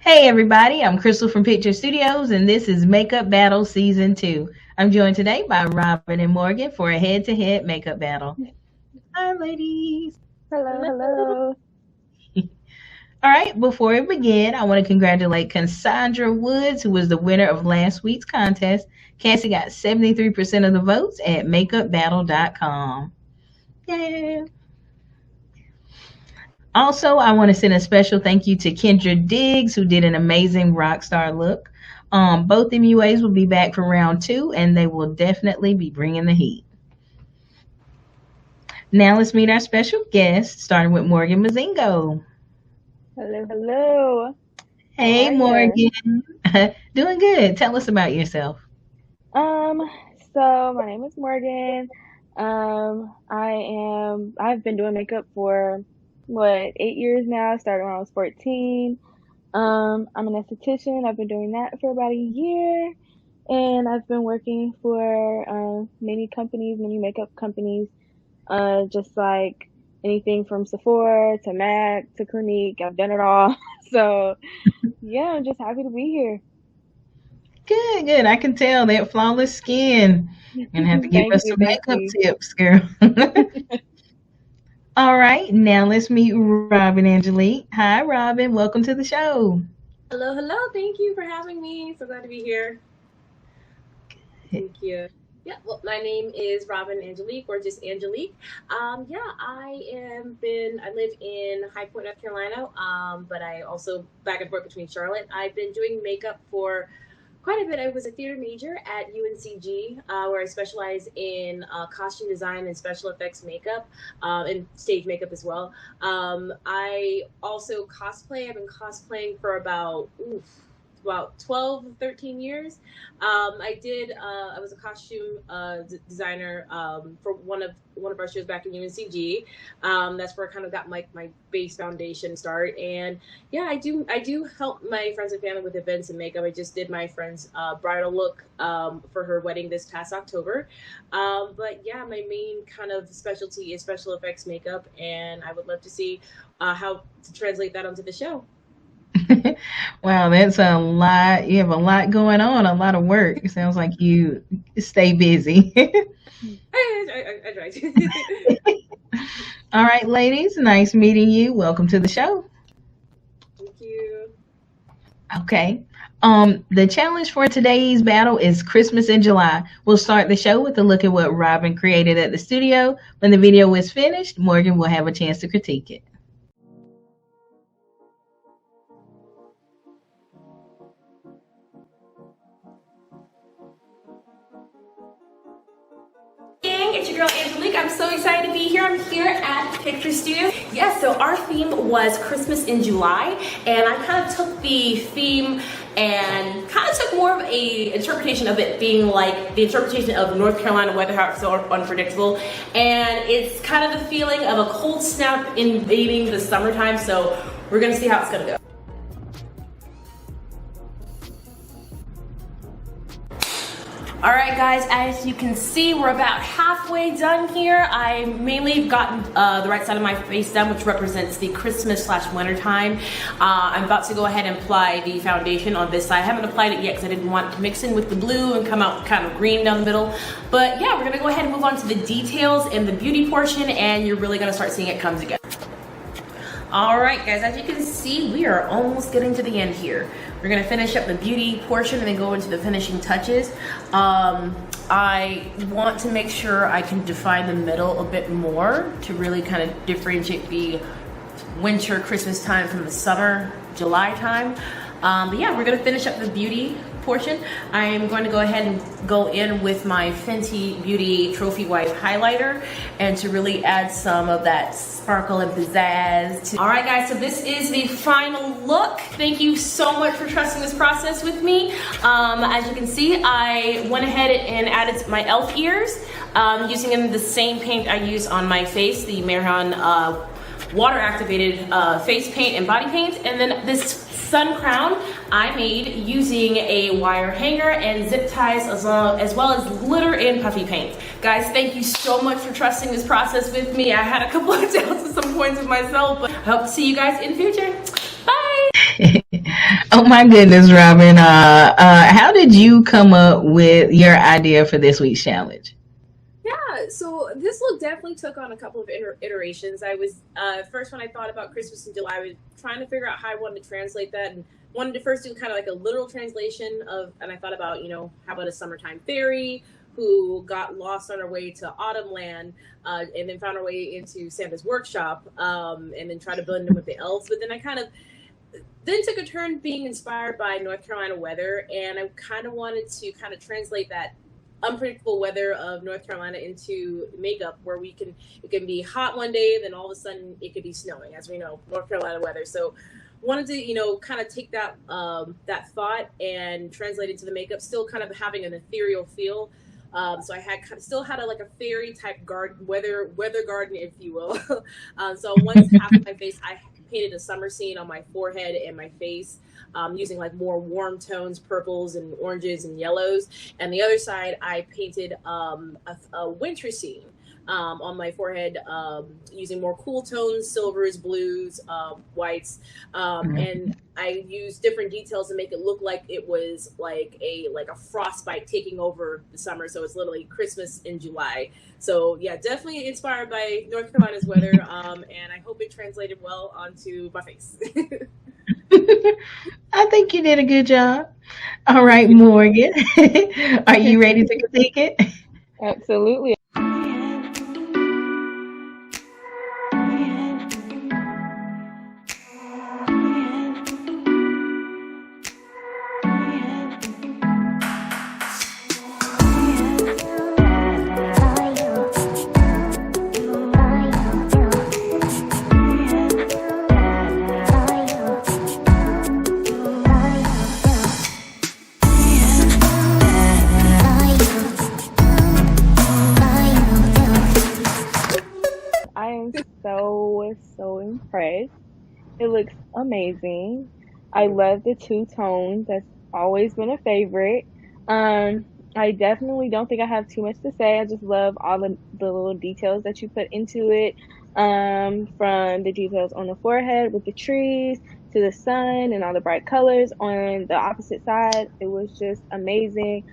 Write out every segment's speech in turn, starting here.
Hey everybody, I'm Crystal from Picture Studios and this is Makeup Battle Season 2. I'm joined today by Robin and Morgan for a head-to-head makeup battle. Hi ladies. Hello. All right, before we begin, I want to congratulate Cassandra Woods, who was the winner of last week's contest. Cassie got 73% of the votes at makeupbattle.com. Yeah. Also, I want to send a special thank you to Kendra Diggs, who did an amazing rock star look. Both MUAs will be back for round 2, and they will definitely be bringing the heat. Now let's meet our special guest, starting with Morgan Mozingo. Hello. Hey, Morgan. Doing good. Tell us about yourself. So my name is Morgan. I've been doing makeup for 8 years now. Started when I was 14. I'm an esthetician. I've been doing that for about a year, and I've been working for many makeup companies, just like anything from Sephora to MAC to Clinique. I've done it all. So yeah, I'm just happy to be here. Good. I can tell that flawless skin. You're gonna have to give us some makeup tips, girl. All right, now let's meet Robin Angelique. Hi, Robin. Welcome to the show. Hello. Thank you for having me. So glad to be here. Thank you. Yeah, well, my name is Robin Angelique, or just Angelique. I live in High Point, North Carolina, but I also back and forth between Charlotte. I've been doing makeup for quite a bit. I was a theater major at UNCG, where I specialize in costume design and special effects makeup, and stage makeup as well. I also cosplay. I've been cosplaying for about 12, 13 years. I was a costume designer for one of our shows back in UNCG. That's where I kind of got my base foundation start. And yeah, I do help my friends and family with events and makeup. I just did my friend's bridal look for her wedding this past October. But yeah, my main kind of specialty is special effects makeup, and I would love to see how to translate that onto the show. Wow, that's a lot. You have a lot going on, a lot of work. It sounds like you stay busy. I tried. All right, ladies, nice meeting you. Welcome to the show. Thank you. Okay. The challenge for today's battle is Christmas in July. We'll start the show with a look at what Robin created at the studio. When the video is finished, Morgan will have a chance to critique it. It's your girl Angelique. I'm so excited to be here. I'm here at Picture Studio. Yeah, so our theme was Christmas in July, and I kind of took the theme and kind of took more of a interpretation of it being like the interpretation of North Carolina weather, how it's so unpredictable, and it's kind of the feeling of a cold snap invading the summertime. So we're gonna see how it's gonna go. All right, guys, as you can see, we're about halfway done here. I mainly gotten the right side of my face done, which represents the Christmas/winter time. I'm about to go ahead and apply the foundation on this side. I haven't applied it yet because I didn't want it to mix in with the blue and come out kind of green down the middle. But yeah, we're gonna go ahead and move on to the details and the beauty portion, and you're really gonna start seeing it come together. All right, guys, as you can see, we are almost getting to the end here. We're gonna finish up the beauty portion and then go into the finishing touches. I want to make sure I can define the middle a bit more to really kind of differentiate the winter Christmas time from the summer July time. But yeah, we're gonna finish up the beauty portion, I am going to go ahead and go in with my Fenty Beauty Trophy Wipe highlighter, and to really add some of that sparkle and pizzazz. All right, guys, so this is the final look. Thank you so much for trusting this process with me. As you can see, I went ahead and added my elf ears, using the same paint I use on my face, the Merhan water activated face paint and body paint. And then this sun crown I made using a wire hanger and zip ties, as well as glitter and puffy paint. Guys, thank you so much for trusting this process with me. I had a couple of doubts at some points with myself, but I hope to see you guys in the future. Bye. Oh my goodness, Robin. How did you come up with your idea for this week's challenge? Yeah, so this look definitely took on a couple of iterations. I was, first when I thought about Christmas in July, I was trying to figure out how I wanted to translate that, and wanted to first do kind of like a literal translation of, and I thought about, how about a summertime fairy who got lost on her way to Autumn Land, and then found her way into Santa's workshop, and then tried to blend in with the elves. But then I kind of then took a turn being inspired by North Carolina weather, and I kind of wanted to kind of translate that unpredictable weather of North Carolina into makeup, where it can be hot one day, then all of a sudden it could be snowing, as we know, North Carolina weather. So wanted to, kind of take that that thought and translate it to the makeup, still kind of having an ethereal feel. So I had still had a fairy type garden, weather garden, if you will. So once half of my face, I painted a summer scene on my forehead and my face, using more warm tones, purples and oranges and yellows. And the other side, I painted a winter scene on my forehead, using more cool tones, silvers, blues, whites. And I used different details to make it look like it was like a frostbite taking over the summer. So it's literally Christmas in July. So yeah, definitely inspired by North Carolina's weather. And I hope it translated well onto my face. I think you did a good job. All right, Morgan. Are you ready to critique it? Absolutely. So impressed. It looks amazing. I love the two tones. That's always been a favorite. I definitely don't think I have too much to say. I just love all the little details that you put into it, from the details on the forehead with the trees to the sun and all the bright colors on the opposite side. It was just amazing.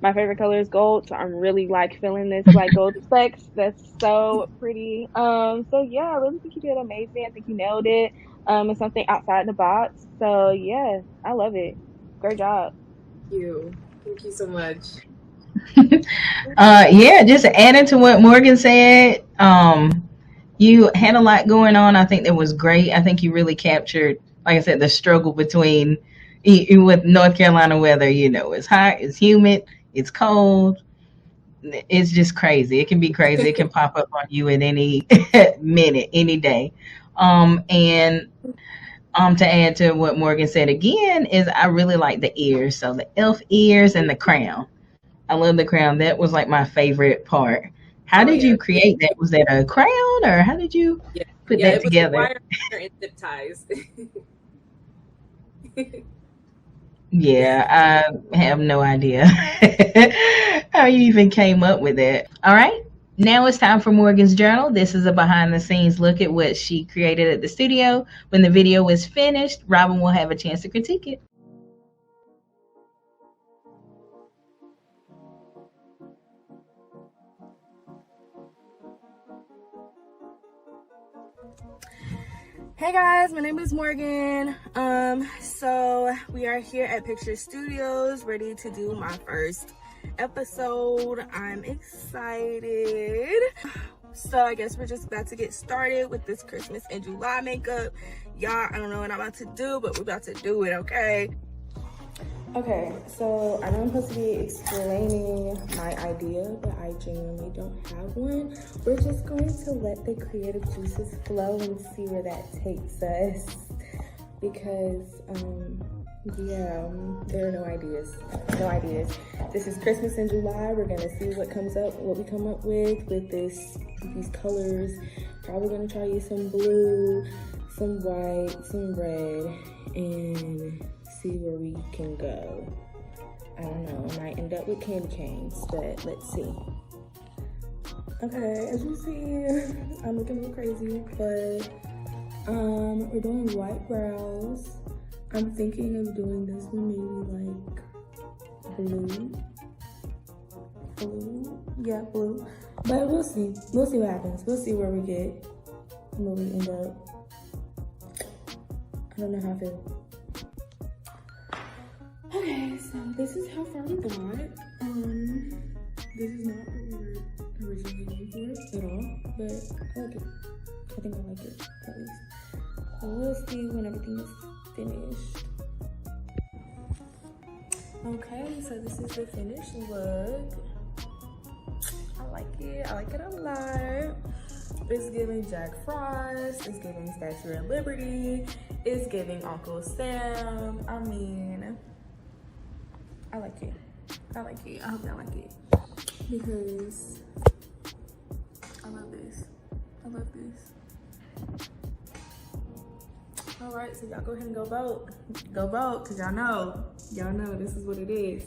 My favorite color is gold, so I'm really feeling this gold effects. That's so pretty. So yeah, I really think you did amazing. I think you nailed it. It's something outside the box. So yeah, I love it. Great job. Thank you so much. Yeah, just adding to what Morgan said, you had a lot going on. I think that was great. I think you really captured, like I said, the struggle between with North Carolina weather. It's hot, it's humid, it's cold. It's just crazy. It can be crazy. It can pop up on you at any minute, any day. And to add to what Morgan said again, is I really like the ears. So the elf ears and the crown. I love the crown. That was my favorite part. How did you create that? Was that a crown, or how did you put that together? Wire and zip ties. Yeah, I have no idea how you even came up with that. All right, now it's time for Morgan's journal. This is a behind the scenes look at what she created at the studio. When the video was finished, Robin will have a chance to critique it. Hey guys, my name is Morgan. So we are here at Picture Studios, ready to do my first episode. I'm excited. So I guess we're just about to get started with this Christmas in July makeup. Y'all, I don't know what I'm about to do, but we're about to do it, okay? Okay, so I know I'm supposed to be explaining my idea, but I genuinely don't have one. We're just going to let the creative juices flow and see where that takes us. Because, yeah, there are no ideas. No ideas. This is Christmas in July. We're gonna see what comes up, what we come up with these colors. Probably gonna try use some blue, some white, some red, and see where we can go. I don't know, I might end up with candy canes, but let's see. Okay, as you see, I'm looking a little crazy, but we're doing white brows. I'm thinking of doing this one maybe like blue, yeah, blue, but we'll see what happens. We'll see where we get, where we end up. I don't know how I feel. Okay, so this is how far we got. This is not what we were originally going for at all, but I like it. I think I like it, at least. So we'll see when everything is finished. Okay, so this is the finished look. I like it a lot. It's giving Jack Frost, it's giving Statue of Liberty, it's giving Uncle Sam. I mean, I like it. I hope y'all like it. Because I love this. All right, so y'all go ahead and go vote. Go vote, because y'all know this is what it is.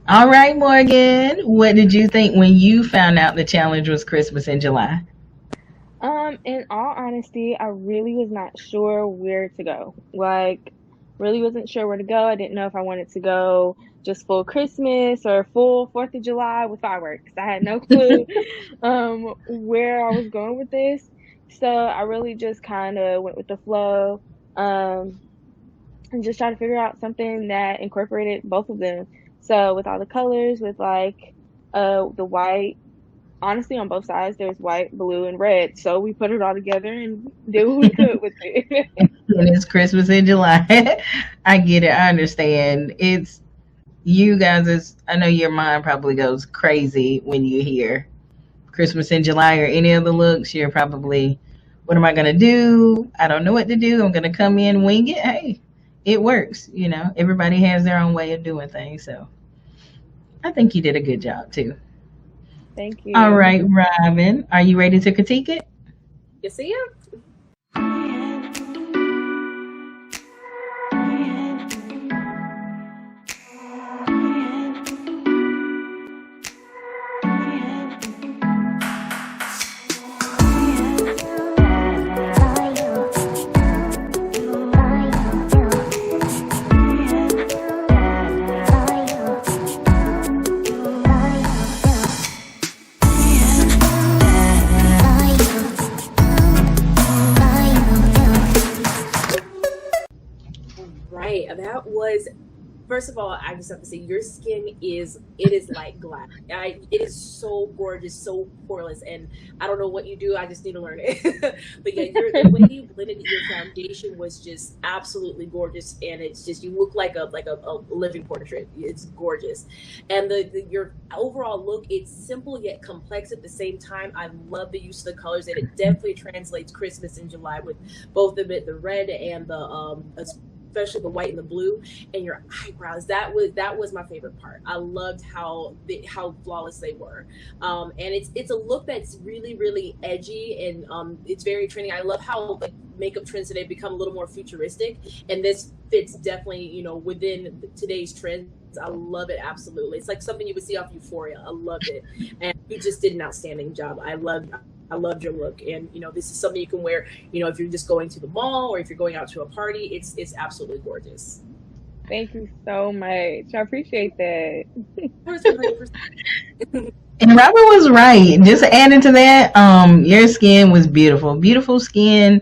All right, Morgan, what did you think when you found out the challenge was Christmas in July? In all honesty, I really was not sure where to go. Really wasn't sure where to go. I didn't know if I wanted to go just full Christmas or full 4th of July with fireworks. I had no clue where I was going with this. So I really just kind of went with the flow and just tried to figure out something that incorporated both of them. So with all the colors, with the white, honestly on both sides, there's white, blue, and red. So we put it all together and did what we could with it. And it's Christmas in July. I get it. I understand. It's you guys. I know your mind probably goes crazy when you hear Christmas in July or any other looks. You're probably, what am I going to do? I don't know what to do. I'm going to come in, wing it. Hey, it works. You know, everybody has their own way of doing things. So I think you did a good job too. Thank you. All right, Robin, are you ready to critique it? Yes, I am. Right. That was, first of all, I just have to say your skin is like glass. It is so gorgeous, so poreless, and I don't know what you do. I just need to learn it. But yeah, the way you blended your foundation was just absolutely gorgeous, and it's just, you look like a living portrait. It's gorgeous, and your overall look, it's simple yet complex at the same time. I love the use of the colors, and it definitely translates Christmas in July with both of it, the red and the especially the white and the blue, and your eyebrows. That was my favorite part. I loved how flawless they were, and it's a look that's really, really edgy, and it's very trendy. I love how makeup trends today become a little more futuristic, and this fits definitely within today's trends. I love it, absolutely. It's like something you would see off Euphoria. I loved it, and you just did an outstanding job. I loved your look, and this is something you can wear if you're just going to the mall or if you're going out to a party. It's absolutely gorgeous. Thank you so much. I appreciate that. And Robert was right. Just adding to that, your skin was beautiful skin.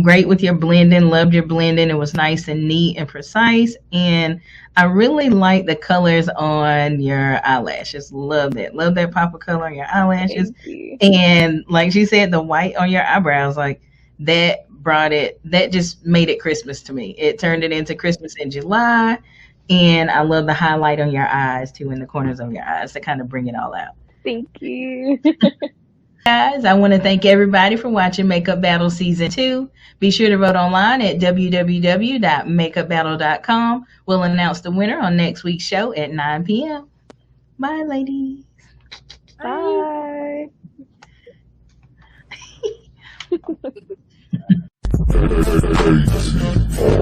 Great with your blending. Loved your blending. It was nice and neat and precise. And I really like the colors on your eyelashes. Love that. Love that pop of color on your eyelashes. Thank you. And like she said, the white on your eyebrows. Like, that just made it Christmas to me. It turned it into Christmas in July. And I love the highlight on your eyes too, in the corners of your eyes, to kind of bring it all out. Thank you. Guys, I want to thank everybody for watching Makeup Battle Season 2. Be sure to vote online at www.makeupbattle.com. We'll announce the winner on next week's show at 9 p.m. Bye, ladies. Bye. Bye.